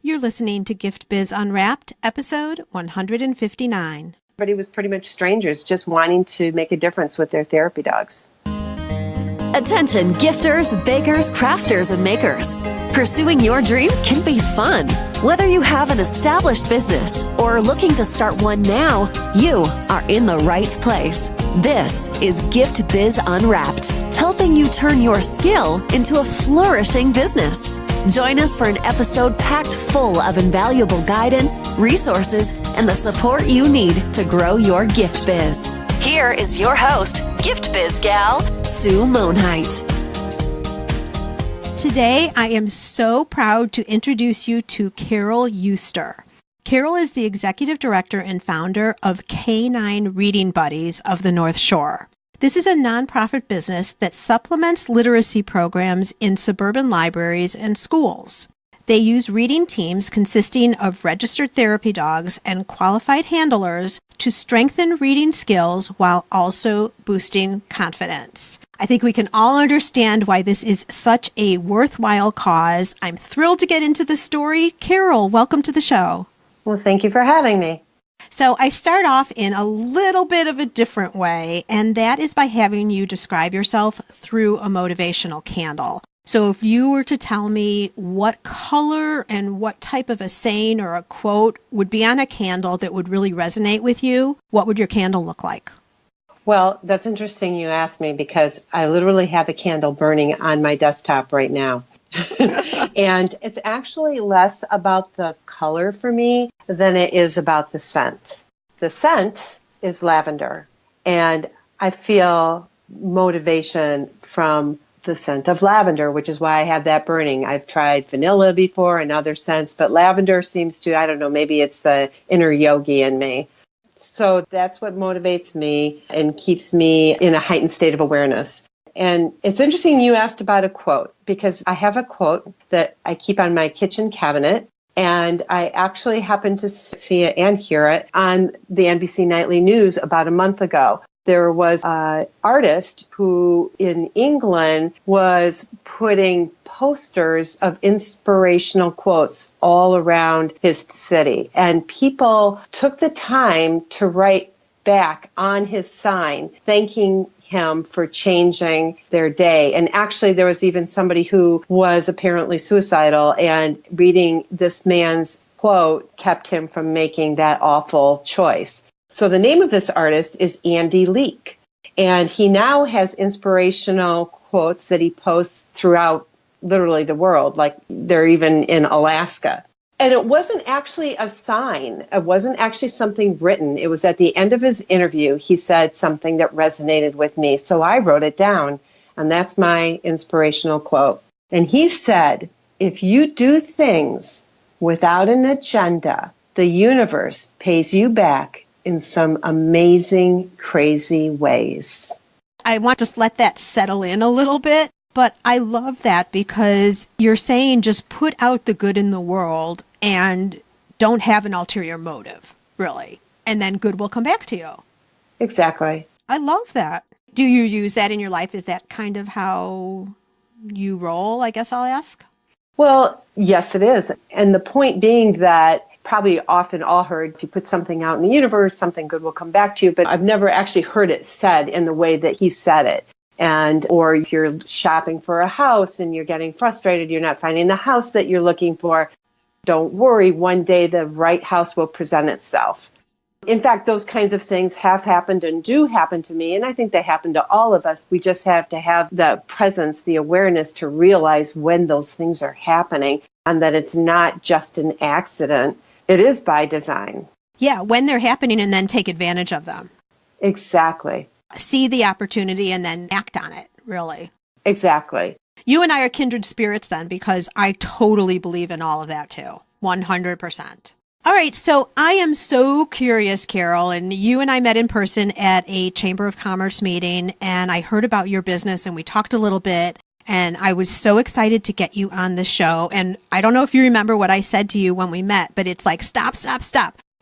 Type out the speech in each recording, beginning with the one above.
You're listening to Gift Biz Unwrapped, episode 159. Everybody was pretty much strangers, just wanting to make a difference with their therapy dogs. Attention gifters, bakers, crafters, and makers. Pursuing your dream can be fun. Whether you have an established business or are looking to start one now, you are in the right place. This is Gift Biz Unwrapped, helping you turn your skill into a flourishing business. Join us for an episode packed full of invaluable guidance, resources, and the support you need to grow your gift biz. Here is your host, Gift Biz gal, Sue Monheit. Today, I am so proud to introduce you to Carole Yuster. Carole is the executive director and founder of K-9 Reading Buddies of the North Shore. This is a nonprofit business that supplements literacy programs in suburban libraries and schools. They use reading teams consisting of registered therapy dogs and qualified handlers to strengthen reading skills while also boosting confidence. I think we can all understand why this is such a worthwhile cause. I'm thrilled to get into the story. Carole, welcome to the show. Well, thank you for having me. So I start off in a little bit of a different way, and that is by having you describe yourself through a motivational candle. So if you were to tell me what color and what type of a saying or a quote would be on a candle that would really resonate with you, what would your candle look like? Well, that's interesting you asked me because I literally have a candle burning on my desktop right now. And it's actually less about the color for me than it is about the scent. The scent is lavender, and I feel motivation from the scent of lavender, which is why I have that burning. I've tried vanilla before and other scents, but lavender seems to, I don't know, maybe it's the inner yogi in me. So that's what motivates me and keeps me in a heightened state of awareness. And it's interesting you asked about a quote, because I have a quote that I keep on my kitchen cabinet, and I actually happened to see it and hear it on the NBC Nightly News about a month ago. There was an artist who in England was putting posters of inspirational quotes all around his city. And people took the time to write back on his sign, thanking him for changing their day. And actually, there was even somebody who was apparently suicidal, and reading this man's quote kept him from making that awful choice. So the name of this artist is Andy Leek, and he now has inspirational quotes that he posts throughout literally the world, like they're even in Alaska. And it wasn't actually a sign. It wasn't actually something written. It was at the end of his interview, he said something that resonated with me. So I wrote it down, and that's my inspirational quote. And he said, "If you do things without an agenda, the universe pays you back in some amazing, crazy ways." I want to let that settle in a little bit, but I love that because you're saying just put out the good in the world and don't have an ulterior motive, really. And then good will come back to you. Exactly. I love that. Do you use that in your life? Is that kind of how you roll, I guess I'll ask? Well, yes, it is. And the point being that probably often all heard, if you put something out in the universe, something good will come back to you. But I've never actually heard it said in the way that he said it. And or if you're shopping for a house and you're getting frustrated, you're not finding the house that you're looking for, don't worry, one day the right house will present itself. In fact, those kinds of things have happened and do happen to me, and I think they happen to all of us. We just have to have the presence, the awareness to realize when those things are happening and that it's not just an accident. It is by design. Yeah, when they're happening and then take advantage of them. Exactly. See the opportunity and then act on it, really. Exactly. You and I are kindred spirits then, because I totally believe in all of that too. 100%. All right, so I am so curious, Carole, and you and I met in person at a Chamber of Commerce meeting, and I heard about your business and we talked a little bit, and I was so excited to get you on the show. And I don't know if you remember what I said to you when we met, but it's like, stop.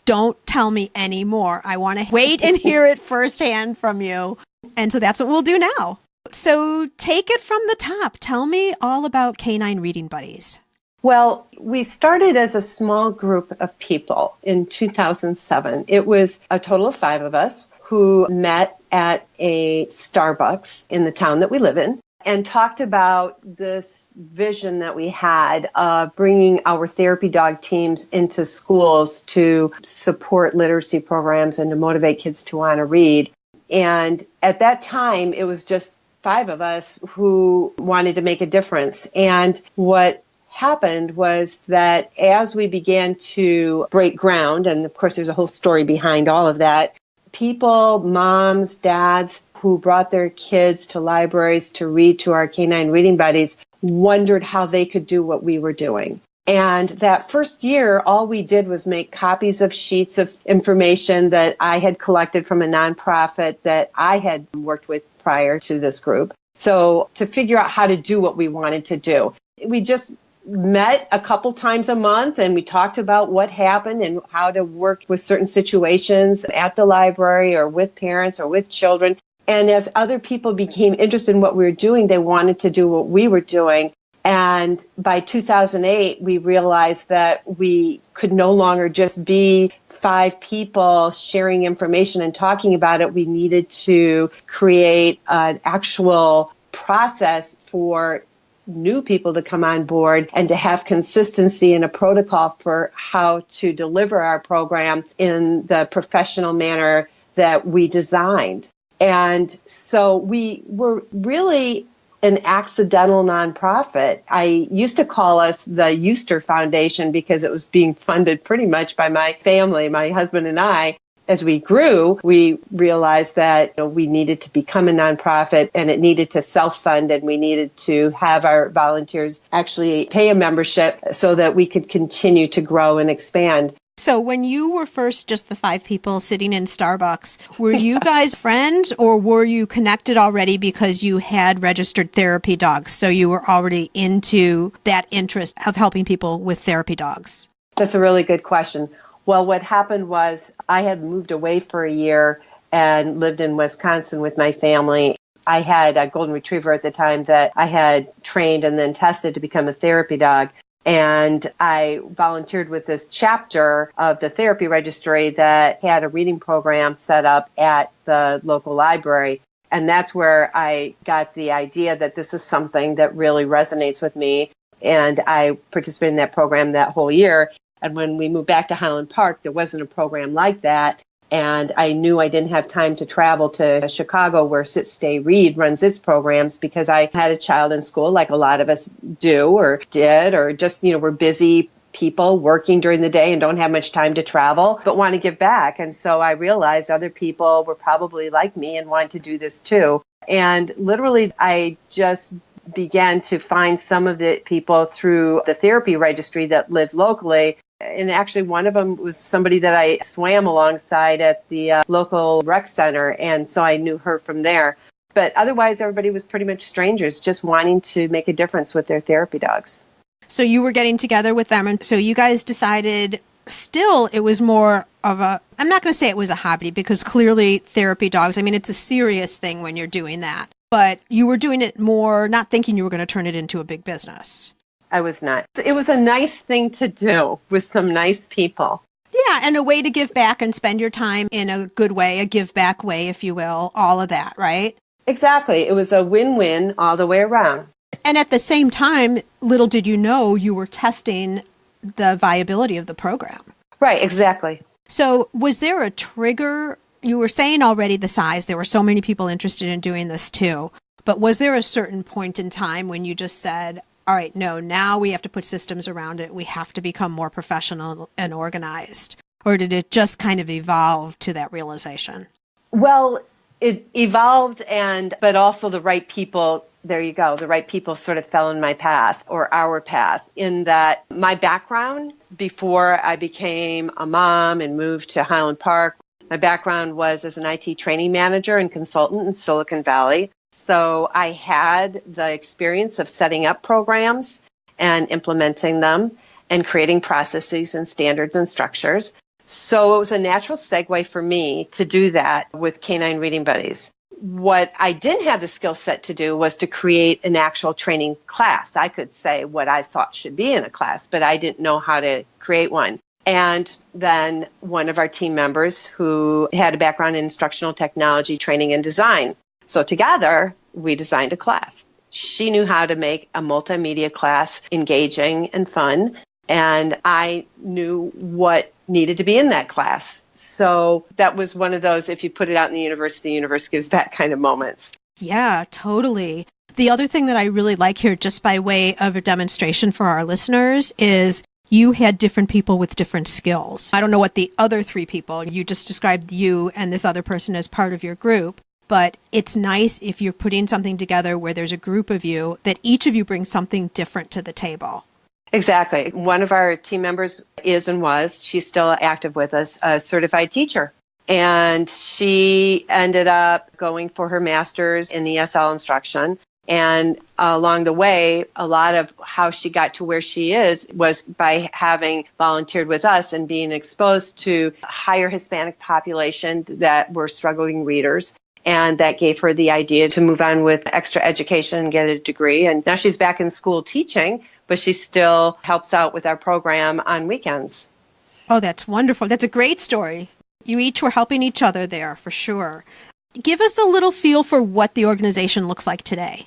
Don't tell me any more. I want to wait and hear it firsthand from you. And so that's what we'll do now. So take it from the top. Tell me all about K-9 Reading Buddies. Well, we started as a small group of people in 2007. It was a total of 5 of us who met at a Starbucks in the town that we live in and talked about this vision that we had of bringing our therapy dog teams into schools to support literacy programs and to motivate kids to want to read. And at that time, it was just 5 of us who wanted to make a difference. And what happened was that as we began to break ground, and of course there's a whole story behind all of that, people, moms, dads who brought their kids to libraries to read to our K-9 reading buddies wondered how they could do what we were doing. And that first year, all we did was make copies of sheets of information that I had collected from a nonprofit that I had worked with prior to this group. So to figure out how to do what we wanted to do, we just met a couple times a month and we talked about what happened and how to work with certain situations at the library or with parents or with children. And as other people became interested in what we were doing, they wanted to do what we were doing. And by 2008, we realized that we could no longer just be 5 people sharing information and talking about it. We needed to create an actual process for new people to come on board and to have consistency and a protocol for how to deliver our program in the professional manner that we designed. And so we were really an accidental nonprofit. I used to call us the Yuster Foundation because it was being funded pretty much by my family, my husband and I. As we grew, we realized that we needed to become a nonprofit and it needed to self-fund, and we needed to have our volunteers actually pay a membership so that we could continue to grow and expand. So when you were first just the 5 people sitting in Starbucks, were you guys friends or were you connected already because you had registered therapy dogs? So you were already into that interest of helping people with therapy dogs? That's a really good question. Well, what happened was I had moved away for a year and lived in Wisconsin with my family. I had a golden retriever at the time that I had trained and then tested to become a therapy dog. And I volunteered with this chapter of the therapy registry that had a reading program set up at the local library. And that's where I got the idea that this is something that really resonates with me. And I participated in that program that whole year. And when we moved back to Highland Park, there wasn't a program like that. And I knew I didn't have time to travel to Chicago where Sit, Stay, Read runs its programs because I had a child in school like a lot of us do or did, or just, we're busy people working during the day and don't have much time to travel, but want to give back. And so I realized other people were probably like me and wanted to do this too. And literally, I just began to find some of the people through the therapy registry that lived locally. And actually, one of them was somebody that I swam alongside at the local rec center. And so I knew her from there. But otherwise, everybody was pretty much strangers, just wanting to make a difference with their therapy dogs. So you were getting together with them. And so you guys decided still it was more of I'm not going to say it was a hobby because clearly therapy dogs, it's a serious thing when you're doing that. But you were doing it more, not thinking you were going to turn it into a big business. I was not. It was a nice thing to do with some nice people. Yeah, and a way to give back and spend your time in a good way, a give back way, if you will, all of that, right? Exactly. It was a win-win all the way around. And at the same time, little did you know you were testing the viability of the program. Right, exactly. So was there a trigger? You were saying already the size, there were so many people interested in doing this too, but was there a certain point in time when you just said, all right, no, now we have to put systems around it. We have to become more professional and organized. Or did it just kind of evolve to that realization? Well, it evolved, but also the right people, there you go, the right people sort of fell in my path or our path, in that my background before I became a mom and moved to Highland Park, my background was as an IT training manager and consultant in Silicon Valley. So I had the experience of setting up programs and implementing them and creating processes and standards and structures. So it was a natural segue for me to do that with K-9 Reading Buddies. what I didn't have the skill set to do was to create an actual training class. I could say what I thought should be in a class, but I didn't know how to create one. And then one of our team members who had a background in instructional technology, training, and design. So together, we designed a class. She knew how to make a multimedia class engaging and fun, and I knew what needed to be in that class. So that was one of those, if you put it out in the universe gives back kind of moments. Yeah, totally. The other thing that I really like here, just by way of a demonstration for our listeners, is you had different people with different skills. I don't know what the other three people, you just described you and this other person as part of your group, but it's nice if you're putting something together where there's a group of you, that each of you brings something different to the table. Exactly. One of our team members is and was, she's still active with us, a certified teacher. And she ended up going for her master's in ESL instruction. And along the way, a lot of how she got to where she is was by having volunteered with us and being exposed to a higher Hispanic population that were struggling readers. And that gave her the idea to move on with extra education and get a degree. And now she's back in school teaching, but she still helps out with our program on weekends. Oh, that's wonderful. That's a great story. You each were helping each other there, for sure. Give us a little feel for what the organization looks like today.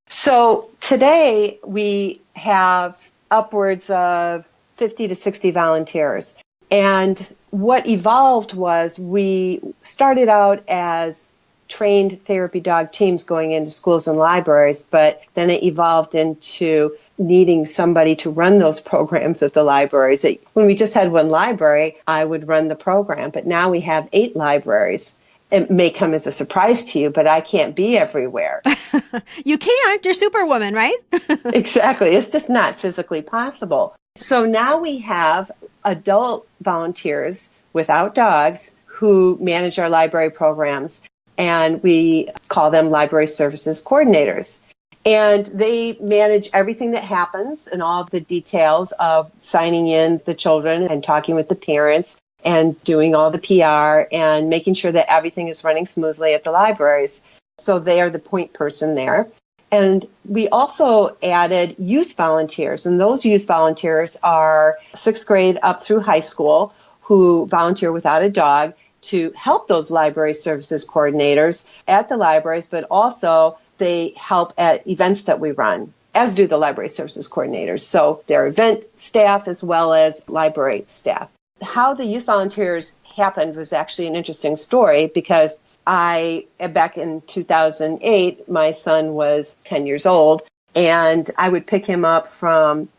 So today we have upwards of 50 to 60 volunteers. And what evolved was we started out as trained therapy dog teams going into schools and libraries, but then it evolved into needing somebody to run those programs at the libraries. When we just had one library, I would run the program, but now we have 8 libraries. It may come as a surprise to you, but I can't be everywhere. You can't. You're Superwoman, right? Exactly. It's just not physically possible. So now we have adult volunteers without dogs who manage our library programs, and we call them library services coordinators. And they manage everything that happens and all of the details of signing in the children and talking with the parents and doing all the PR and making sure that everything is running smoothly at the libraries. So they are the point person there. And we also added youth volunteers, and those youth volunteers are 6th grade up through high school who volunteer without a dog to help those library services coordinators at the libraries, but also they help at events that we run, as do the library services coordinators. So they're event staff as well as library staff. How the youth volunteers happened was actually an interesting story because back in 2008, my son was 10 years old, and I would pick him up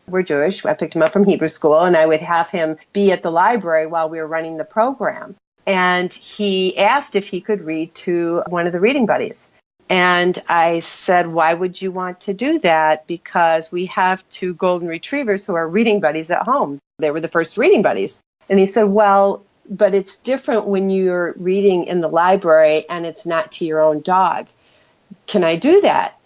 we're Jewish, I picked him up from Hebrew school, and I would have him be at the library while we were running the program. And he asked if he could read to one of the reading buddies. And I said, why would you want to do that? Because we have 2 golden retrievers who are reading buddies at home. They were the first reading buddies. And he said, well, but it's different when you're reading in the library and it's not to your own dog. Can I do that?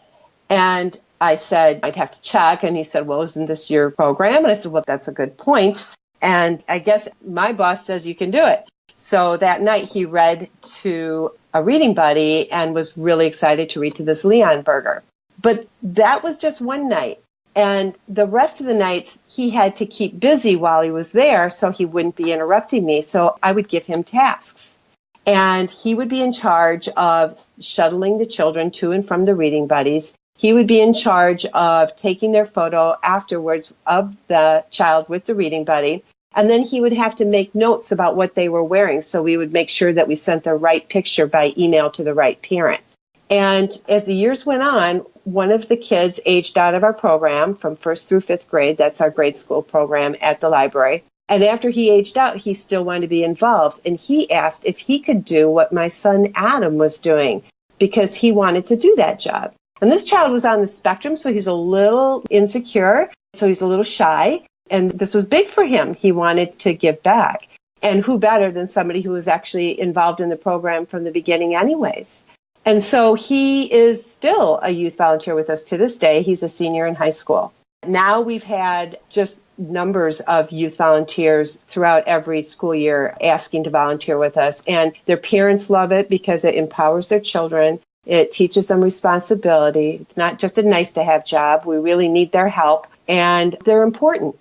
And I said, I'd have to check. And he said, well, isn't this your program? And I said, well, that's a good point. And I guess my boss says you can do it. So that night he read to a reading buddy and was really excited to read to this Leon burger. But that was just one night. And the rest of the nights he had to keep busy while he was there so he wouldn't be interrupting me. So I would give him tasks. And he would be in charge of shuttling the children to and from the reading buddies. He would be in charge of taking their photo afterwards of the child with the reading buddy. And then he would have to make notes about what they were wearing. So we would make sure that we sent the right picture by email to the right parent. And as the years went on, one of the kids aged out of our program from 1st through 5th grade. That's our grade school program at the library. And after he aged out, he still wanted to be involved. And he asked if he could do what my son Adam was doing because he wanted to do that job. And this child was on the spectrum, so he's a little insecure, so he's a little shy. And this was big for him. He wanted to give back. And who better than somebody who was actually involved in the program from the beginning anyways? And so he is still a youth volunteer with us to this day. He's a senior in high school. Now we've had just numbers of youth volunteers throughout every school year asking to volunteer with us. And their parents love it because it empowers their children. It teaches them responsibility. It's not just a nice to have job. We really need their help, and they're important.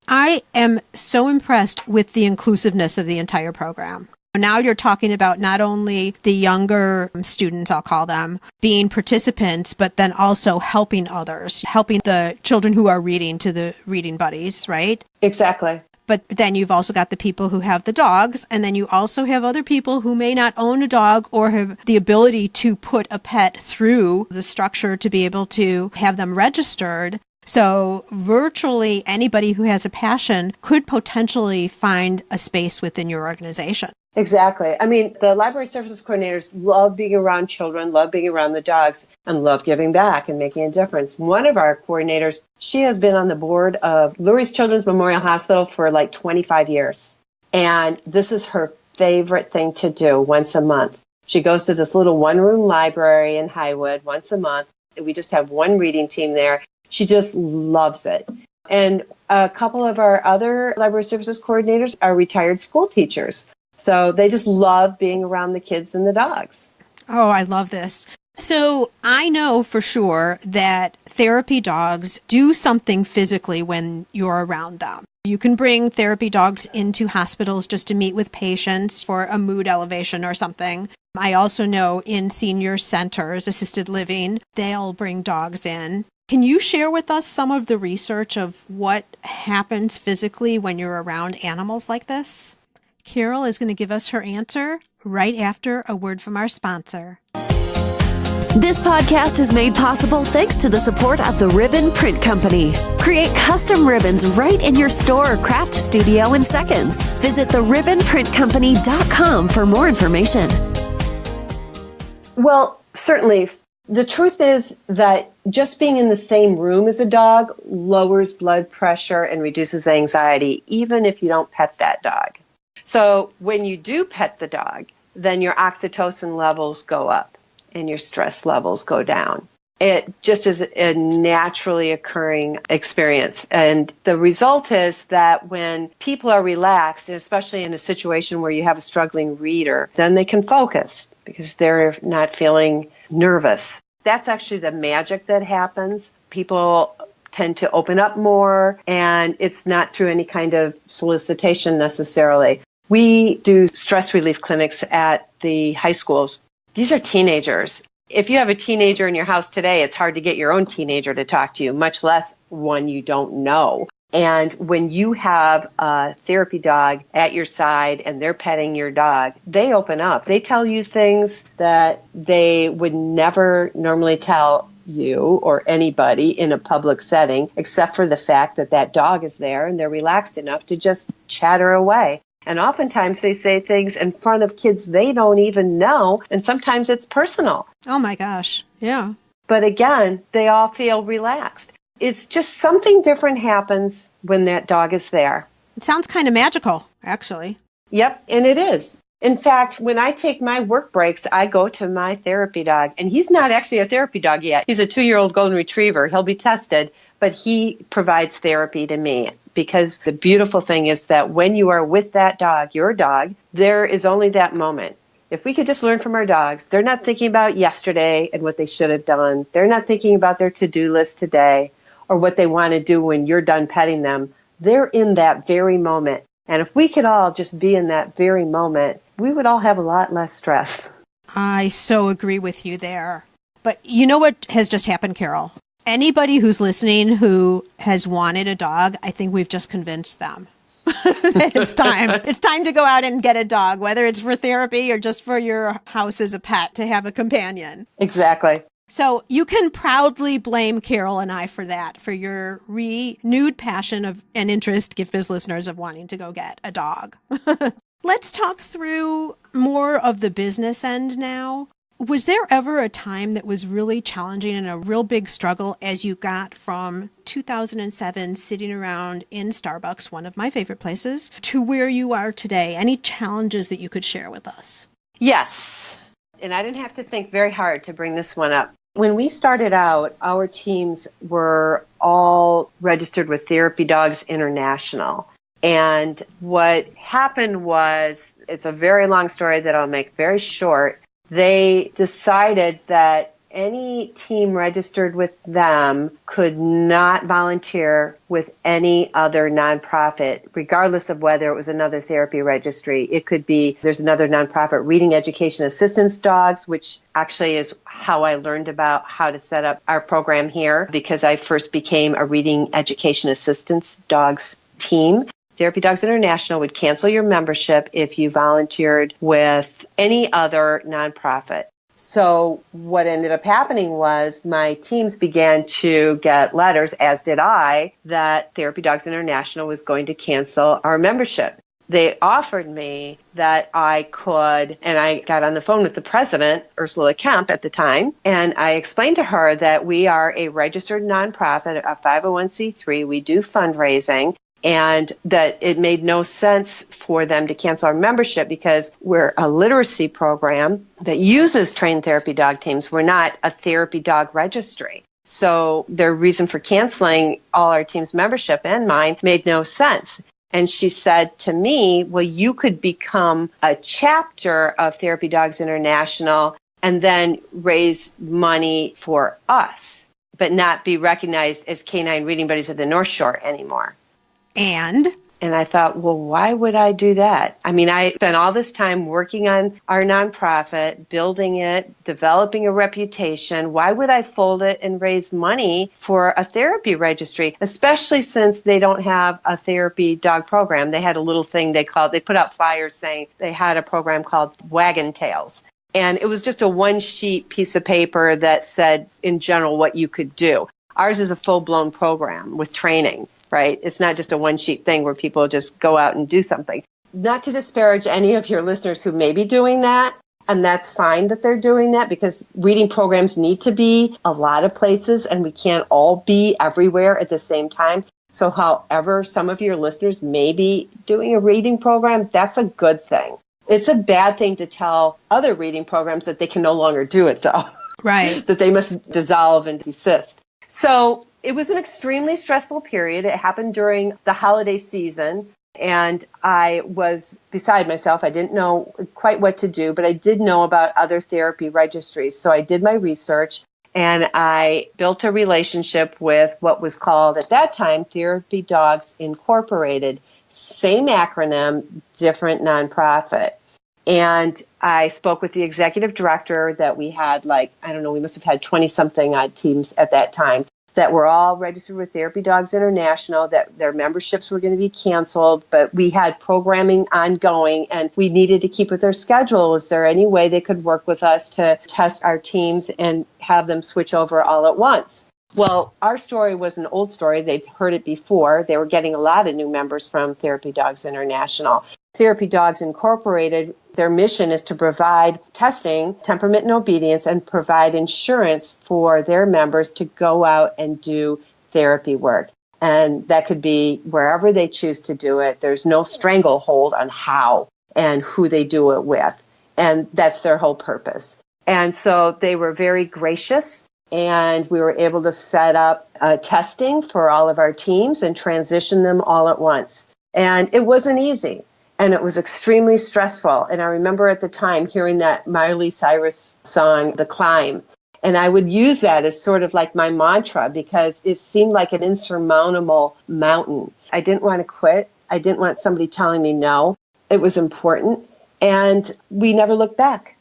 I am so impressed with the inclusiveness of the entire program. Now you're talking about not only the younger students, I'll call them, being participants, but then also helping others, helping the children who are reading to the reading buddies, right? Exactly. But then you've also got the people who have the dogs, and then you also have other people who may not own a dog or have the ability to put a pet through the structure to be able to have them registered. So virtually anybody who has a passion could potentially find a space within your organization. Exactly. I mean, the library services coordinators love being around children, love being around the dogs, and love giving back and making a difference. One of our coordinators, she has been on the board of Lurie's Children's Memorial Hospital for like 25 years. And this is her favorite thing to do once a month. She goes to this little one-room library in Highwood once a month. We just have one reading team there. She just loves it. And a couple of our other library services coordinators are retired school teachers. So they just love being around the kids and the dogs. Oh, I love this. So I know for sure that therapy dogs do something physically when you're around them. You can bring therapy dogs into hospitals just to meet with patients for a mood elevation or something. I also know in senior centers, assisted living, they'll bring dogs in. Can you share with us some of the research of what happens physically when you're around animals like this? Carole is going to give us her answer right after a word from our sponsor. This podcast is made possible thanks to the support of the Ribbon Print Company. Create custom ribbons right in your store or craft studio in seconds. Visit theribbonprintcompany.com for more information. Well, certainly. The truth is that just being in the same room as a dog lowers blood pressure and reduces anxiety, even if you don't pet that dog. So when you do pet the dog, then your oxytocin levels go up and your stress levels go down. It just is a naturally occurring experience. And the result is that when people are relaxed, and especially in a situation where you have a struggling reader, then they can focus because they're not feeling nervous. That's actually the magic that happens. People tend to open up more, and it's not through any kind of solicitation necessarily. We do stress relief clinics at the high schools. These are teenagers. If you have a teenager in your house today, it's hard to get your own teenager to talk to you, much less one you don't know. And when you have a therapy dog at your side and they're petting your dog, they open up. They tell you things that they would never normally tell you or anybody in a public setting, except for the fact that that dog is there and they're relaxed enough to just chatter away. And oftentimes they say things in front of kids they don't even know, and sometimes it's personal. Oh my gosh, yeah. But again, they all feel relaxed. It's just something different happens when that dog is there. It sounds kind of magical, actually. Yep, and it is. In fact, when I take my work breaks, I go to my therapy dog. And he's not actually a therapy dog yet. He's a 2-year-old golden retriever. He'll be tested, but he provides therapy to me. Because the beautiful thing is that when you are with that dog, your dog, there is only that moment. If we could just learn from our dogs, they're not thinking about yesterday and what they should have done. They're not thinking about their to-do list today or what they want to do when you're done petting them. They're in that very moment. And if we could all just be in that very moment, we would all have a lot less stress. I so agree with you there. But you know what has just happened, Carole? Anybody who's listening who has wanted a dog, I think we've just convinced them. It's time. It's time to go out and get a dog, whether it's for therapy or just for your house as a pet to have a companion. Exactly. So you can proudly blame Carole and I for that, for your renewed passion of and interest, Gift Biz listeners, of wanting to go get a dog. Let's talk through more of the business end now. Was there ever a time that was really challenging and a real big struggle as you got from 2007 sitting around in Starbucks, one of my favorite places, to where you are today? Any challenges that you could share with us? Yes. And I didn't have to think very hard to bring this one up. When we started out, our teams were all registered with Therapy Dogs International. And what happened was, it's a very long story that I'll make very short. they decided that any team registered with them could not volunteer with any other nonprofit, regardless of whether it was another therapy registry. It could be, there's another nonprofit, Reading Education Assistance Dogs, which actually is how I learned about how to set up our program here, because I first became a Reading Education Assistance Dogs team. Therapy Dogs International would cancel your membership if you volunteered with any other nonprofit. So what ended up happening was my teams began to get letters, as did I, that Therapy Dogs International was going to cancel our membership. They offered me that I could, and I got on the phone with the president, Ursula Kemp, at the time, and I explained to her that we are a registered nonprofit, a 501c3. We do fundraising. And that it made no sense for them to cancel our membership because we're a literacy program that uses trained therapy dog teams. We're not a therapy dog registry. So their reason for canceling all our team's membership and mine made no sense. And she said to me, well, you could become a chapter of Therapy Dogs International and then raise money for us, but not be recognized as K-9 Reading Buddies of the North Shore anymore. And I thought, well, why would I do that? I mean, I spent all this time working on our nonprofit, building it, developing a reputation. Why would I fold it and raise money for a therapy registry, especially since they don't have a therapy dog program? They had a little thing they put out flyers saying they had a program called Wagon Tails. And it was just a one-sheet piece of paper that said, in general, what you could do. Ours is a full-blown program with training. Right? It's not just a one-sheet thing where people just go out and do something. Not to disparage any of your listeners who may be doing that, and that's fine that they're doing that because reading programs need to be a lot of places and we can't all be everywhere at the same time. So however some of your listeners may be doing a reading program, that's a good thing. It's a bad thing to tell other reading programs that they can no longer do it, though. Right. That they must dissolve and desist. So it was an extremely stressful period. It happened during the holiday season, and I was beside myself. I didn't know quite what to do, but I did know about other therapy registries. So I did my research, and I built a relationship with what was called at that time Therapy Dogs Incorporated. Same acronym, different nonprofit. And I spoke with the executive director that we had we must have had 20-something odd teams at that time that were all registered with Therapy Dogs International, that their memberships were going to be canceled, but we had programming ongoing and we needed to keep with their schedule. Is there any way they could work with us to test our teams and have them switch over all at once? Well, our story was an old story. They'd heard it before. They were getting a lot of new members from Therapy Dogs International. Therapy Dogs Incorporated, their mission is to provide testing, temperament and obedience, and provide insurance for their members to go out and do therapy work. And that could be wherever they choose to do it. There's no stranglehold on how and who they do it with. And that's their whole purpose. And so they were very gracious, and we were able to set up testing for all of our teams and transition them all at once. And it wasn't easy. And it was extremely stressful. And I remember at the time hearing that Miley Cyrus song, The Climb. And I would use that as sort of like my mantra because it seemed like an insurmountable mountain. I didn't want to quit. I didn't want somebody telling me no. It was important. And we never looked back.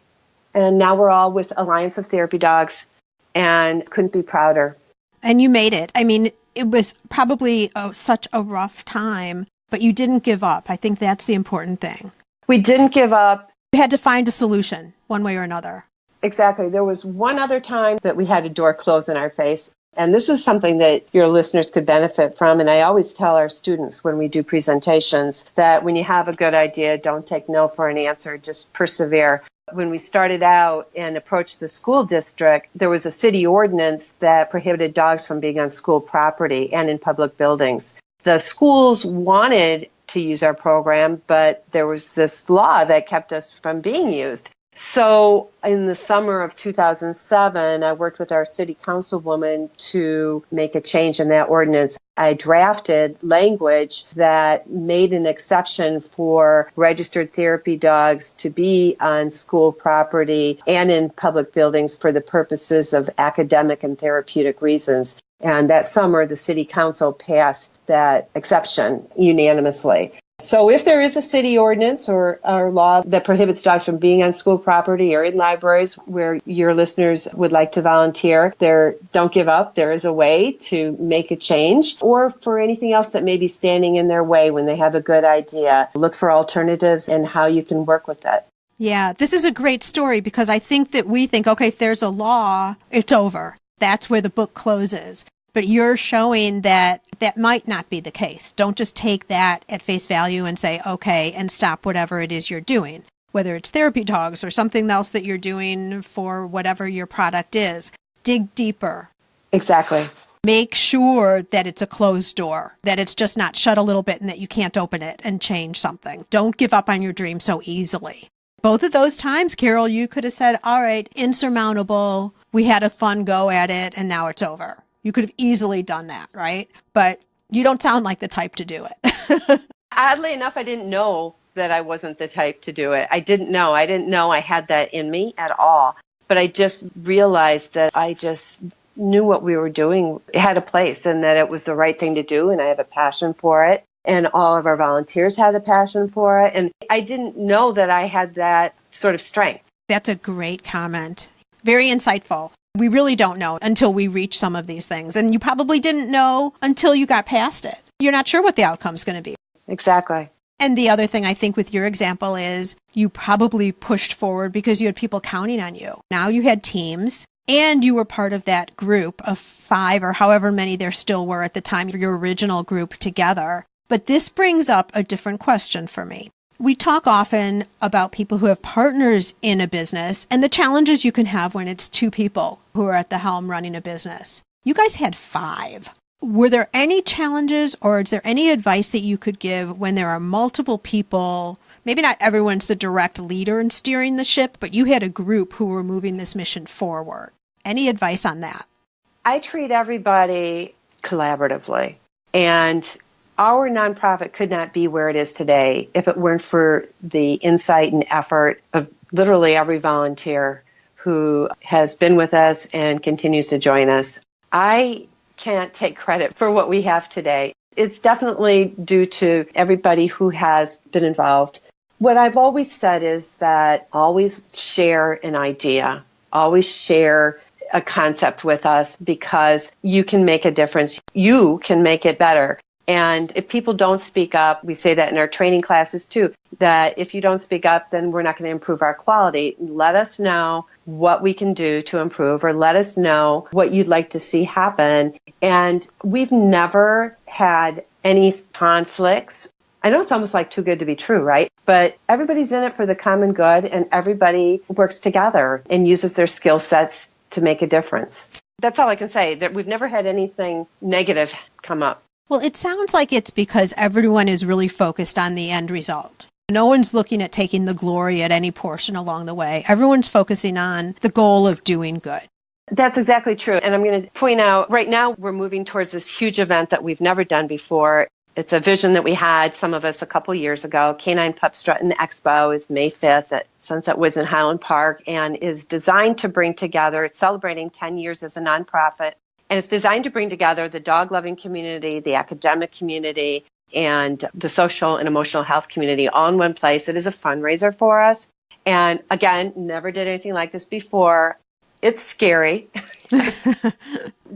And now we're all with Alliance of Therapy Dogs and couldn't be prouder. And you made it. I mean, it was probably such a rough time. But you didn't give up. I think that's the important thing. We didn't give up. You had to find a solution one way or another. Exactly. There was one other time that we had a door close in our face. And this is something that your listeners could benefit from. And I always tell our students when we do presentations that when you have a good idea, don't take no for an answer. Just persevere. When we started out and approached the school district, there was a city ordinance that prohibited dogs from being on school property and in public buildings. The schools wanted to use our program, but there was this law that kept us from being used. So in the summer of 2007, I worked with our city councilwoman to make a change in that ordinance. I drafted language that made an exception for registered therapy dogs to be on school property and in public buildings for the purposes of academic and therapeutic reasons. And that summer, the city council passed that exception unanimously. So if there is a city ordinance or law that prohibits dogs from being on school property or in libraries where your listeners would like to volunteer, don't give up. There is a way to make a change, or for anything else that may be standing in their way when they have a good idea. Look for alternatives and how you can work with that. Yeah, this is a great story because I think that we think, okay, if there's a law, it's over. That's where the book closes. But you're showing that that might not be the case. Don't just take that at face value and say, okay, and stop whatever it is you're doing, whether it's therapy dogs or something else that you're doing for whatever your product is. Dig deeper. Exactly. Make sure that it's a closed door, that it's just not shut a little bit and that you can't open it and change something. Don't give up on your dream so easily. Both of those times, Carole, you could have said, all right, insurmountable. We had a fun go at it and now it's over. You could have easily done that, right? But you don't sound like the type to do it. Oddly enough, I didn't know that I wasn't the type to do it. I didn't know I had that in me at all. But I just realized that I just knew what we were doing had a place and that it was the right thing to do. And I have a passion for it. And all of our volunteers had a passion for it. And I didn't know that I had that sort of strength. That's a great comment. Very insightful. We really don't know until we reach some of these things. And you probably didn't know until you got past it. You're not sure what the outcome's going to be. Exactly. And the other thing I think with your example is you probably pushed forward because you had people counting on you. Now you had teams and you were part of that group of 5 or however many there still were at the time, your original group together. But this brings up a different question for me. We talk often about people who have partners in a business and the challenges you can have when it's 2 people who are at the helm running a business. You guys had 5. Were there any challenges or is there any advice that you could give when there are multiple people? Maybe not everyone's the direct leader in steering the ship, but you had a group who were moving this mission forward. Any advice on that? I treat everybody collaboratively. And our nonprofit could not be where it is today if it weren't for the insight and effort of literally every volunteer who has been with us and continues to join us. I can't take credit for what we have today. It's definitely due to everybody who has been involved. What I've always said is that always share an idea, always share a concept with us because you can make a difference. You can make it better. And if people don't speak up, we say that in our training classes too, that if you don't speak up, then we're not going to improve our quality. Let us know what we can do to improve or let us know what you'd like to see happen. And we've never had any conflicts. I know it's almost like too good to be true, right? But everybody's in it for the common good and everybody works together and uses their skill sets to make a difference. That's all I can say, that we've never had anything negative come up. Well, it sounds like it's because everyone is really focused on the end result. No one's looking at taking the glory at any portion along the way. Everyone's focusing on the goal of doing good. That's exactly true. And I'm going to point out, right now we're moving towards this huge event that we've never done before. It's a vision that we had, some of us, a couple years ago. K-9 Pup Strut and Expo is May 5th at Sunset Woods in Highland Park and is designed to bring together, it's celebrating 10 years as a nonprofit. And it's designed to bring together the dog-loving community, the academic community, and the social and emotional health community all in one place. It is a fundraiser for us. And again, never did anything like this before. It's scary.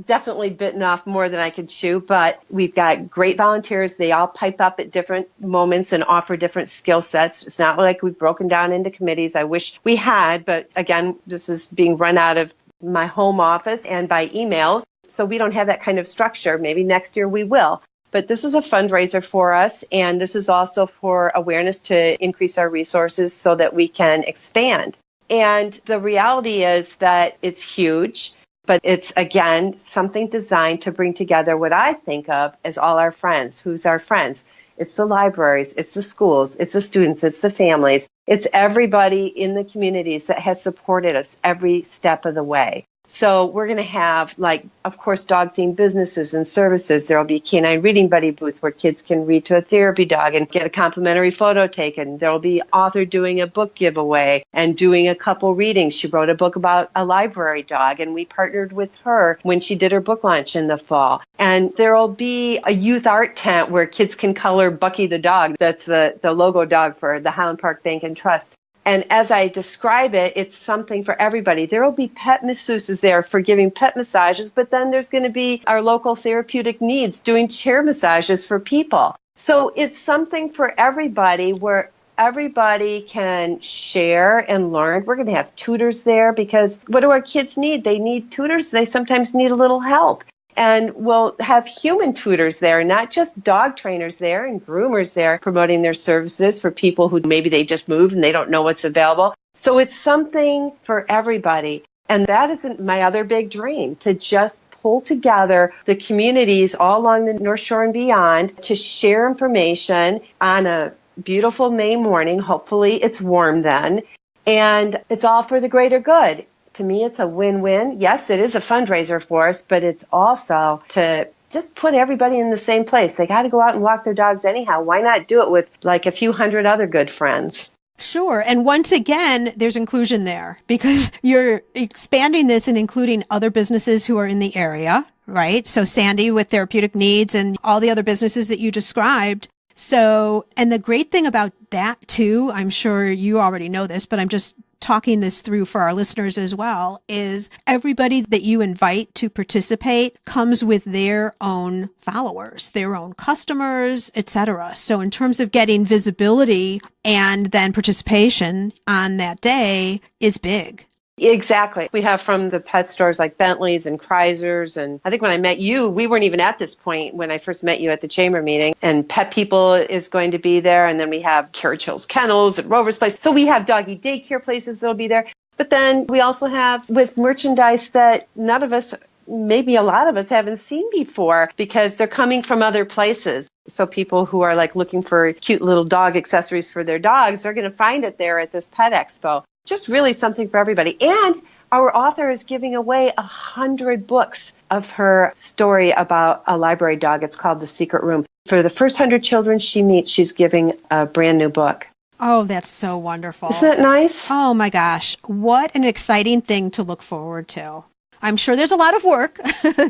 Definitely bitten off more than I could chew, but we've got great volunteers. They all pipe up at different moments and offer different skill sets. It's not like we've broken down into committees. I wish we had, but again, this is being run out of my home office and by emails. So we don't have that kind of structure. Maybe next year we will. But this is a fundraiser for us, and this is also for awareness to increase our resources so that we can expand. And the reality is that it's huge, but it's, again, something designed to bring together what I think of as all our friends. Who's our friends? It's the libraries, it's the schools, it's the students, it's the families. It's everybody in the communities that had supported us every step of the way. So we're going to have, like, of course, dog-themed businesses and services. There will be a K-9 reading buddy booth where kids can read to a therapy dog and get a complimentary photo taken. There will be an author doing a book giveaway and doing a couple readings. She wrote a book about a library dog, and we partnered with her when she did her book launch in the fall. And there will be a youth art tent where kids can color Bucky the dog. That's the logo dog for the Highland Park Bank and Trust. And as I describe it, it's something for everybody. There will be pet masseuses there for giving pet massages, but then there's going to be our local therapeutic needs doing chair massages for people. So it's something for everybody where everybody can share and learn. We're going to have tutors there because what do our kids need? They need tutors. They sometimes need a little help. And we'll have human tutors there, not just dog trainers there and groomers there promoting their services for people who maybe they just moved and they don't know what's available. So it's something for everybody. And that isn't my other big dream, to just pull together the communities all along the North Shore and beyond to share information on a beautiful May morning. Hopefully it's warm then. And it's all for the greater good. To me, it's a win-win. Yes, it is a fundraiser for us, but it's also to just put everybody in the same place. They got to go out and walk their dogs anyhow. Why not do it with like a few hundred other good friends? Sure. And once again, there's inclusion there because you're expanding this and including other businesses who are in the area, right? So Sandy with therapeutic needs and all the other businesses that you described. So, and the great thing about that too, I'm sure you already know this, but I'm just talking this through for our listeners as well, is everybody that you invite to participate comes with their own followers, their own customers, etc. So in terms of getting visibility and then participation on that day is big. Exactly. We have from the pet stores like Bentley's and Kreisers. And I think when I met you, we weren't even at this point when I first met you at the chamber meeting. And Pet People is going to be there. And then we have Carriage Hills Kennels and Rover's Place. So we have doggy daycare places that'll be there. But then we also have with merchandise that none of us, maybe a lot of us haven't seen before because they're coming from other places. So people who are like looking for cute little dog accessories for their dogs, they're going to find it there at this pet expo. Just really something for everybody. And our author is giving away 100 books of her story about a library dog. It's called The Secret Room. For the first 100 children she meets, she's giving a brand new book. Oh, that's so wonderful. Isn't that nice? Oh my gosh. What an exciting thing to look forward to. I'm sure there's a lot of work,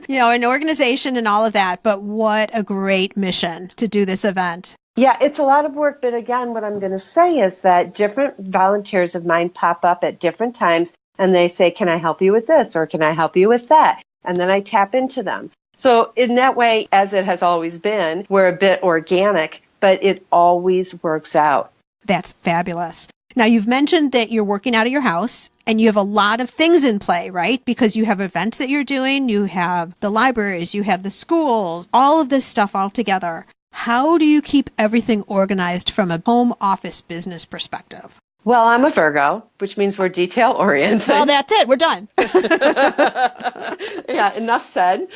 an organization and all of that, but what a great mission to do this event. Yeah, it's a lot of work, but again, what I'm going to say is that different volunteers of mine pop up at different times and they say, can I help you with this or can I help you with that? And then I tap into them. So in that way, as it has always been, we're a bit organic, but it always works out. That's fabulous. Now, you've mentioned that you're working out of your house and you have a lot of things in play, right? Because you have events that you're doing, you have the libraries, you have the schools, all of this stuff all together. How do you keep everything organized from a home office business perspective? Well, I'm a Virgo, which means we're detail oriented. Well, that's it. We're done. Yeah, enough said.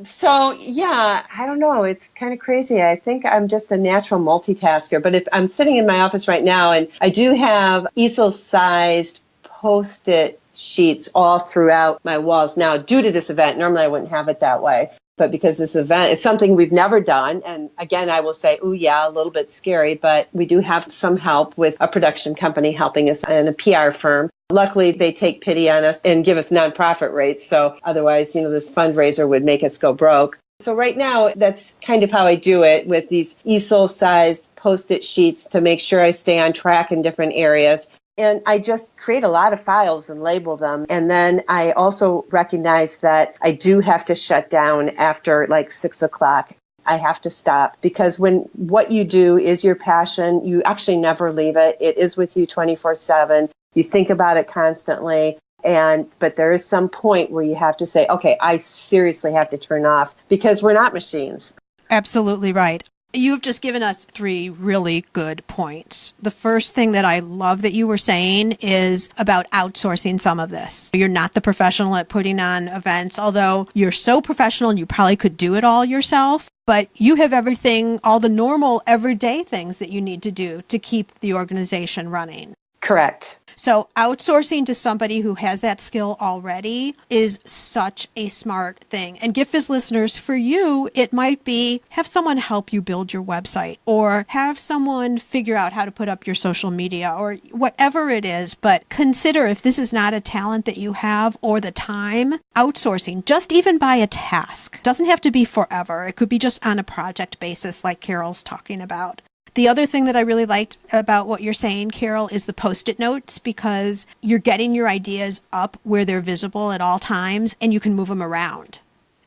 So, yeah, I don't know. It's kind of crazy. I think I'm just a natural multitasker. But if I'm sitting in my office right now and I do have easel-sized Post-it sheets all throughout my walls. Now, due to this event, normally I wouldn't have it that way. But because this event is something we've never done, and again, I will say, oh yeah, a little bit scary, but we do have some help with a production company helping us and a PR firm. Luckily, they take pity on us and give us nonprofit rates. So otherwise, this fundraiser would make us go broke. So right now, that's kind of how I do it with these easel-sized Post-it sheets to make sure I stay on track in different areas. And I just create a lot of files and label them. And then I also recognize that I do have to shut down after like 6 o'clock. I have to stop because when what you do is your passion, you actually never leave it. It is with you 24/7. You think about it constantly. But there is some point where you have to say, okay, I seriously have to turn off because we're not machines. Absolutely right. You've just given us 3 really good points. The first thing that I love that you were saying is about outsourcing some of this. You're not the professional at putting on events, although you're so professional and you probably could do it all yourself. But you have everything, all the normal everyday things that you need to do to keep the organization running. Correct. So outsourcing to somebody who has that skill already is such a smart thing. And Gift Biz listeners, for you, it might be have someone help you build your website or have someone figure out how to put up your social media or whatever it is. But consider if this is not a talent that you have or the time, outsourcing just even by a task. Doesn't have to be forever. It could be just on a project basis like Carole's talking about. The other thing that I really liked about what you're saying, Carole, is the Post-it notes, because you're getting your ideas up where they're visible at all times and you can move them around.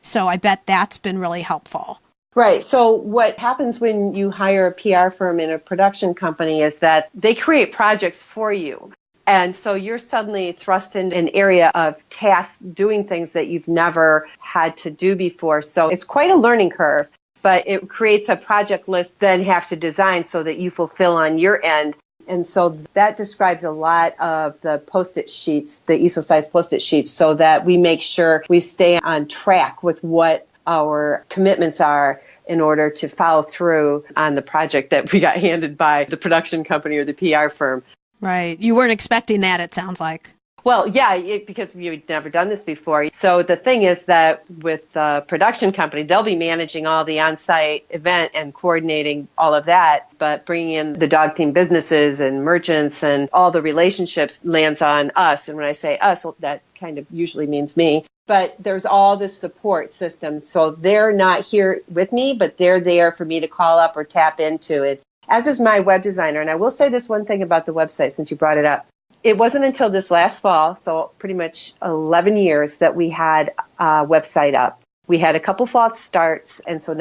So I bet that's been really helpful. Right. So what happens when you hire a PR firm and a production company is that they create projects for you. And so you're suddenly thrust into an area of tasks, doing things that you've never had to do before. So it's quite a learning curve. But it creates a project list then have to design so that you fulfill on your end. And so that describes a lot of the Post-it sheets, the easel-size Post-it sheets, so that we make sure we stay on track with what our commitments are in order to follow through on the project that we got handed by the production company or the PR firm. Right. You weren't expecting that, it sounds like. Well, yeah, because we've never done this before. So the thing is that with the production company, they'll be managing all the on-site event and coordinating all of that. But bringing in the dog team businesses and merchants and all the relationships lands on us. And when I say us, that kind of usually means me. But there's all this support system. So they're not here with me, but they're there for me to call up or tap into it, as is my web designer. And I will say this one thing about the website since you brought it up. It wasn't until this last fall, so pretty much 11 years, that we had a website up. We had a couple false starts, and so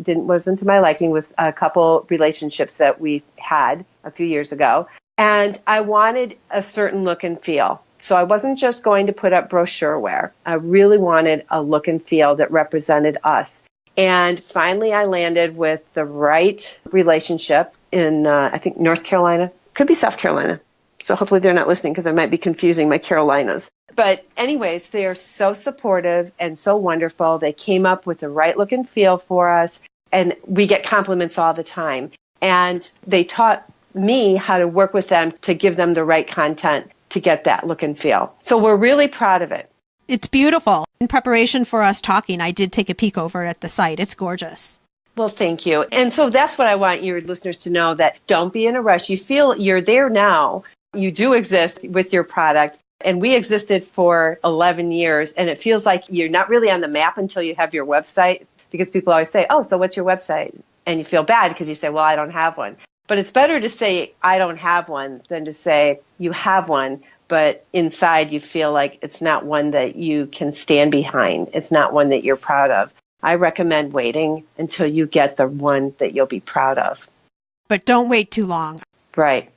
wasn't to my liking with a couple relationships that we had a few years ago. And I wanted a certain look and feel. So I wasn't just going to put up brochureware. I really wanted a look and feel that represented us. And finally, I landed with the right relationship in, I think, North Carolina. Could be South Carolina. So hopefully they're not listening because I might be confusing my Carolinas. But anyways, they are so supportive and so wonderful. They came up with the right look and feel for us. And we get compliments all the time. And they taught me how to work with them to give them the right content to get that look and feel. So we're really proud of it. It's beautiful. In preparation for us talking, I did take a peek over at the site. It's gorgeous. Well, thank you. And so that's what I want your listeners to know, that don't be in a rush. You feel you're there now. You do exist with your product, and we existed for 11 years, and it feels like you're not really on the map until you have your website, because people always say, oh, so what's your website? And you feel bad because you say, well, I don't have one. But it's better to say, I don't have one, than to say you have one, but inside you feel like it's not one that you can stand behind. It's not one that you're proud of. I recommend waiting until you get the one that you'll be proud of. But don't wait too long. Right.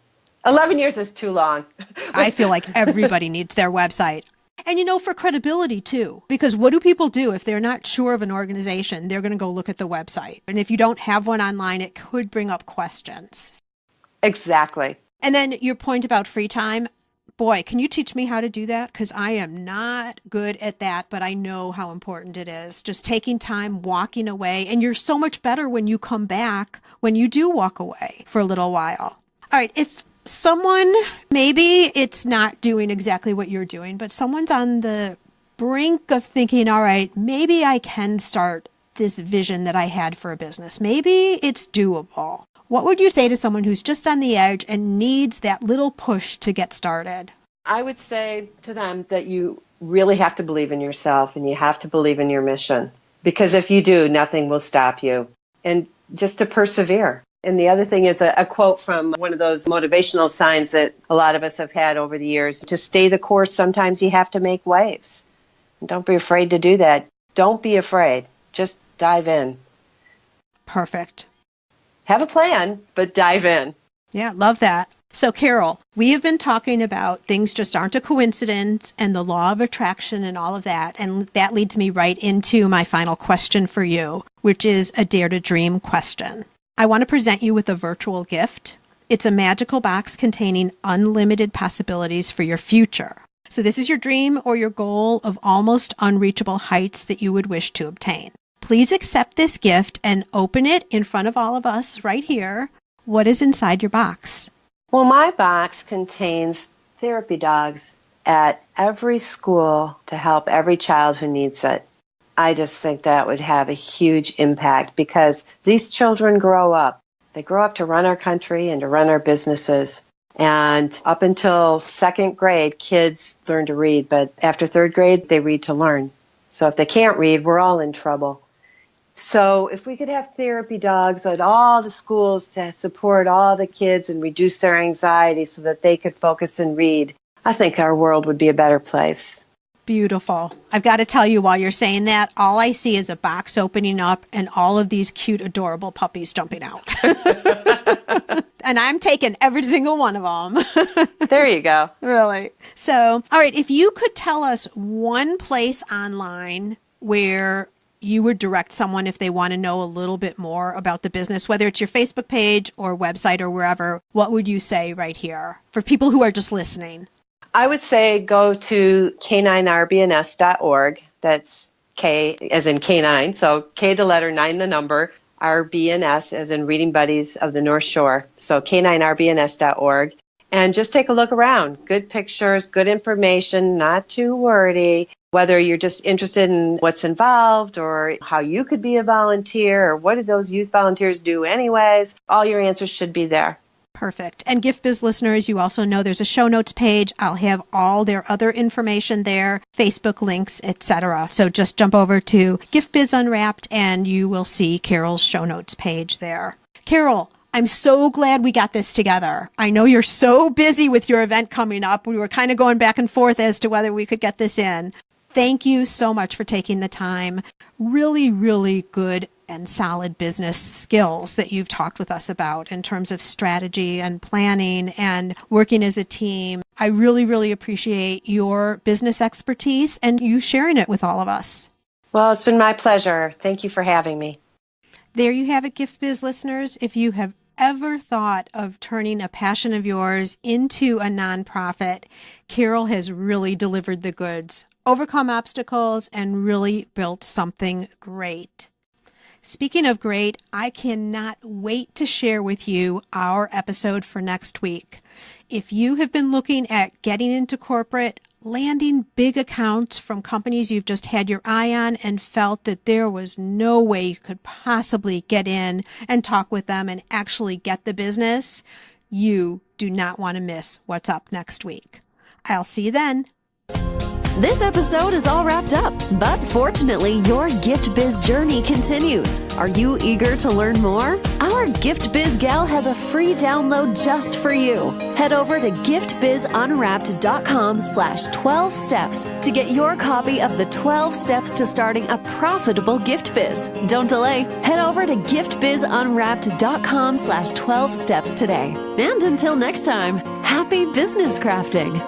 11 years is too long. I feel like everybody needs their website. And for credibility too, because what do people do if they're not sure of an organization? They're going to go look at the website. And if you don't have one online, it could bring up questions. Exactly. And then your point about free time, boy, can you teach me how to do that? Because I am not good at that, but I know how important it is. Just taking time, walking away. And you're so much better when you come back, when you do walk away for a little while. All right, if someone, maybe it's not doing exactly what you're doing, but someone's on the brink of thinking, all right, maybe I can start this vision that I had for a business. Maybe it's doable. What would you say to someone who's just on the edge and needs that little push to get started? I would say to them that you really have to believe in yourself and you have to believe in your mission. Because if you do, nothing will stop you. And just to persevere. And the other thing is a quote from one of those motivational signs that a lot of us have had over the years. To stay the course, sometimes you have to make waves. And don't be afraid to do that. Don't be afraid. Just dive in. Perfect. Have a plan, but dive in. Yeah, love that. So, Carole, we have been talking about things just aren't a coincidence and the law of attraction and all of that. And that leads me right into my final question for you, which is a Dare to Dream question. I want to present you with a virtual gift. It's a magical box containing unlimited possibilities for your future. So this is your dream or your goal of almost unreachable heights that you would wish to obtain. Please accept this gift and open it in front of all of us right here. What is inside your box? Well, my box contains therapy dogs at every school to help every child who needs it. I just think that would have a huge impact because these children grow up. They grow up to run our country and to run our businesses. And up until second grade, kids learn to read, but after third grade, they read to learn. So if they can't read, we're all in trouble. So if we could have therapy dogs at all the schools to support all the kids and reduce their anxiety so that they could focus and read, I think our world would be a better place. Beautiful. I've got to tell you, while you're saying that, all I see is a box opening up and all of these cute, adorable puppies jumping out. And I'm taking every single one of them. There you go. Really. So, all right, if you could tell us one place online where you would direct someone if they want to know a little bit more about the business, whether it's your Facebook page or website or wherever, what would you say right here for people who are just listening? I would say go to K9RBNS.org. That's K as in K9. So K the letter, 9 the number, RBNS as in Reading Buddies of the North Shore. So K9RBNS.org. And just take a look around. Good pictures, good information, not too wordy. Whether you're just interested in what's involved or how you could be a volunteer or what did those youth volunteers do anyways, all your answers should be there. Perfect. And Gift Biz listeners, you also know there's a show notes page. I'll have all their other information there, Facebook links, etc. So just jump over to Gift Biz Unwrapped and you will see Carole's show notes page there. Carole, I'm so glad we got this together. I know you're so busy with your event coming up. We were kind of going back and forth as to whether we could get this in. Thank you so much for taking the time. Really, really good and solid business skills that you've talked with us about in terms of strategy and planning and working as a team. I really, really appreciate your business expertise and you sharing it with all of us. Well, it's been my pleasure. Thank you for having me. There you have it, Gift Biz listeners. If you have ever thought of turning a passion of yours into a nonprofit, Carole has really delivered the goods, overcome obstacles, and really built something great. Speaking of great, I cannot wait to share with you our episode for next week. If you have been looking at getting into corporate, landing big accounts from companies you've just had your eye on and felt that there was no way you could possibly get in and talk with them and actually get the business, you do not want to miss what's up next week. I'll see you then. This episode is all wrapped up, but fortunately, your Gift Biz journey continues. Are you eager to learn more? Our Gift Biz Gal has a free download just for you. Head over to giftbizunwrapped.com/12 steps to get your copy of the 12 steps to starting a profitable gift biz. Don't delay. Head over to giftbizunwrapped.com/12 steps today. And until next time, happy business crafting.